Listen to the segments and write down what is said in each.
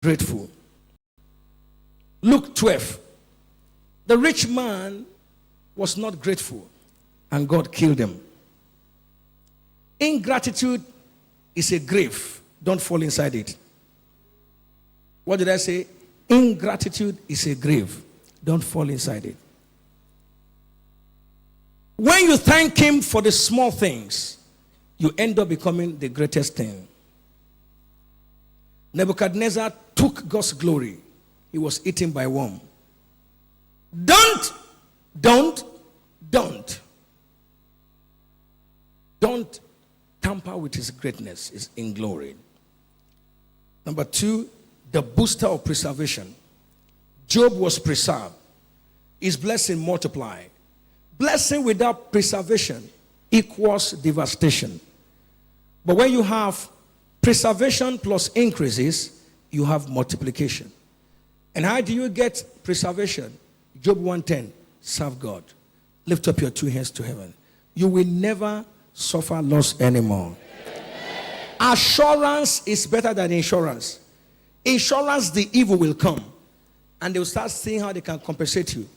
grateful. Luke 12. The rich man was not grateful, and God killed him. Ingratitude is a grave. Don't fall inside it. What did I say? Ingratitude is a grave. Don't fall inside it. When you thank him for the small things, you end up becoming the greatest thing. Nebuchadnezzar took God's glory. He was eaten by worm. Don't tamper with his greatness, his in glory. Number 2, the booster of preservation. Job was preserved. His blessing multiplied. Blessing without preservation equals devastation. But when you have preservation plus increases, you have multiplication. And how do you get preservation? Job 1:10, serve God. Lift up your 2 hands to heaven. You will never suffer loss anymore. Assurance is better than insurance. Insurance, the evil will come, and they will start seeing how they can compensate you.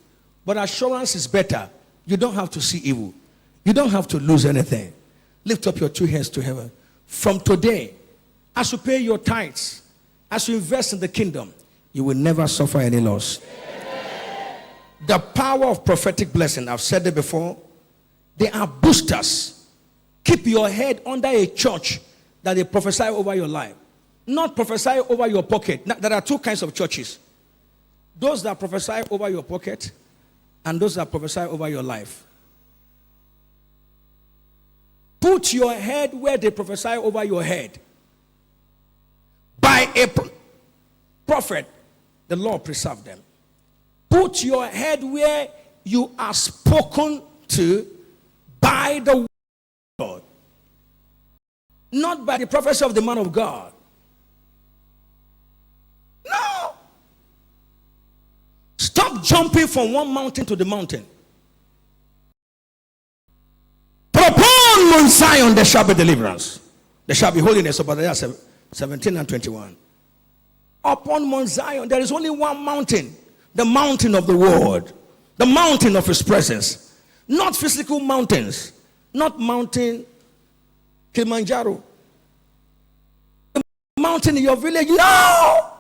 But assurance is better. You don't have to see evil. You don't have to lose anything. Lift up your 2 hands to heaven. From today, as you pay your tithes, as you invest in the kingdom, you will never suffer any loss. The power of prophetic blessing, I've said it before, they are boosters. Keep your head under a church that they prophesy over your life. Not prophesy over your pocket. Now, there are 2 kinds of churches. Those that prophesy over your pocket and those that prophesy over your life. Put your head where they prophesy over your head. By a prophet, the Lord preserved them. Put your head where you are spoken to by the word of God, not by the prophecy of the man of God. No. Stop jumping from one mountain to the mountain. But upon Mount Zion there shall be deliverance. There shall be holiness. Obadiah 17 and 21. Upon Mount Zion there is only one mountain. The mountain of the word. The mountain of his presence. Not physical mountains. Not mountain Kilimanjaro. The mountain in your village. No!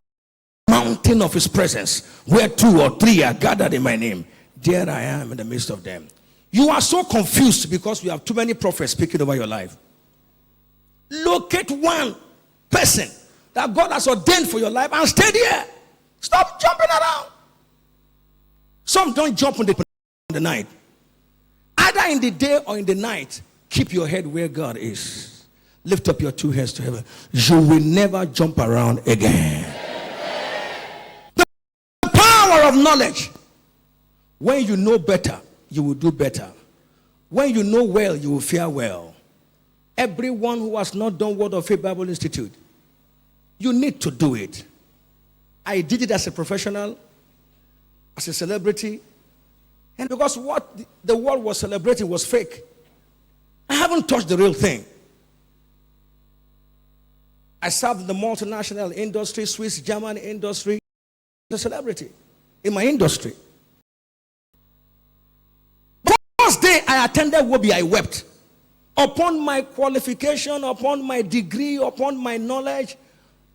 Mountain of his presence. Where 2 or 3 are gathered in my name. There I am in the midst of them. You are so confused because you have too many prophets speaking over your life. Locate one person that God has ordained for your life and stay there. Stop jumping around. Some don't jump in the night. Either in the day or in the night, keep your head where God is. Lift up your 2 hands to heaven. You will never jump around again. The power of knowledge. When you know better, you will do better. When you know well, you will fare well. Everyone who has not done Word of Faith Bible Institute, you need to do it. I did it as a professional, as a celebrity, and because what the world was celebrating was fake. I haven't touched the real thing. I served in the multinational industry, Swiss, German industry, as a celebrity in my industry. The first day I attended Wobi, I wept. Upon my qualification, upon my degree, upon my knowledge,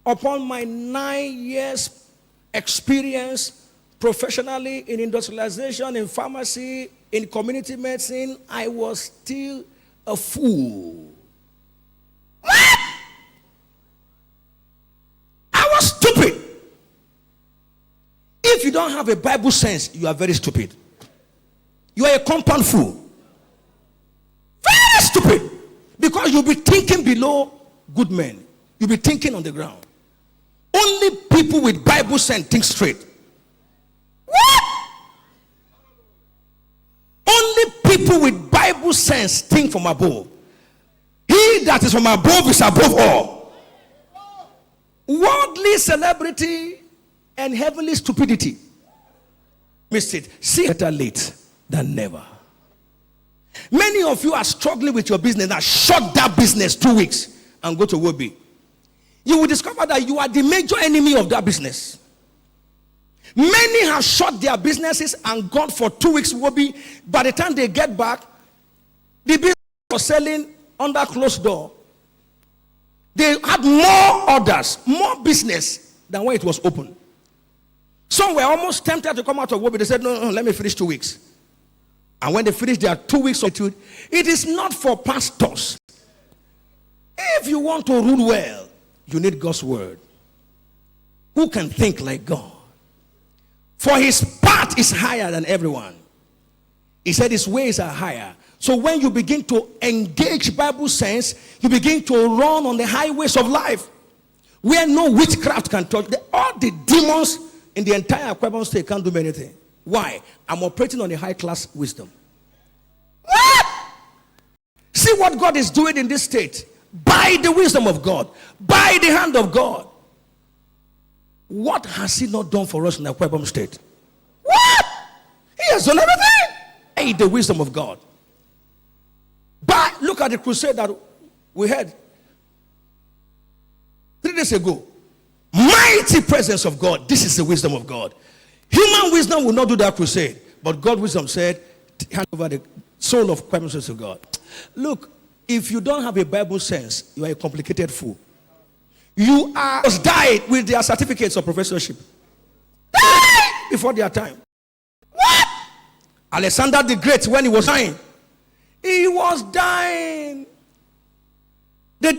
upon my 9 years experience professionally in industrialization, in pharmacy, in community medicine, I was still a fool. What? I was stupid. If you don't have a Bible sense, you are very stupid. You are a compound fool. Very stupid. Because you'll be thinking below good men. You'll be thinking on the ground. Only people with Bible sense think straight. What? Only people with Bible sense think from above. He that is from above is above all. Worldly celebrity and heavenly stupidity. Missed it. See, better late than never. Many of you are struggling with your business. Now shut that business 2 weeks and go to Wobi. you will discover that you are the major enemy of that business. Many have shut their businesses and gone for 2 weeks. By the time they get back, the business was selling under closed door. They had more orders, more business than when it was open. Some were almost tempted to come out of Wobi. They said, no, let me finish 2 weeks. And when they finish their 2 weeks of solitude, it is not for pastors. If you want to rule well, you need God's word. Who can think like God? For his path is higher than everyone. He said his ways are higher. So when you begin to engage Bible sense, you begin to run on the highways of life where no witchcraft can touch. All the demons in the entire Akwa state can't do me anything. Why? I'm operating on a high class wisdom. What? See what God is doing in this state. By the wisdom of God. By the hand of God. What has he not done for us in the Akwa state? What? He has done everything. By the wisdom of God. But look at the crusade that we had 3 days ago. Mighty presence of God. This is the wisdom of God. Human wisdom will not do that crusade. But God's wisdom said, hand over the soul of presence to God. Look, if you don't have a Bible sense, you are a complicated fool. You are just died with their certificates of professorship. Died before their time. What? Alexander the Great, when he was dying, he was dying. The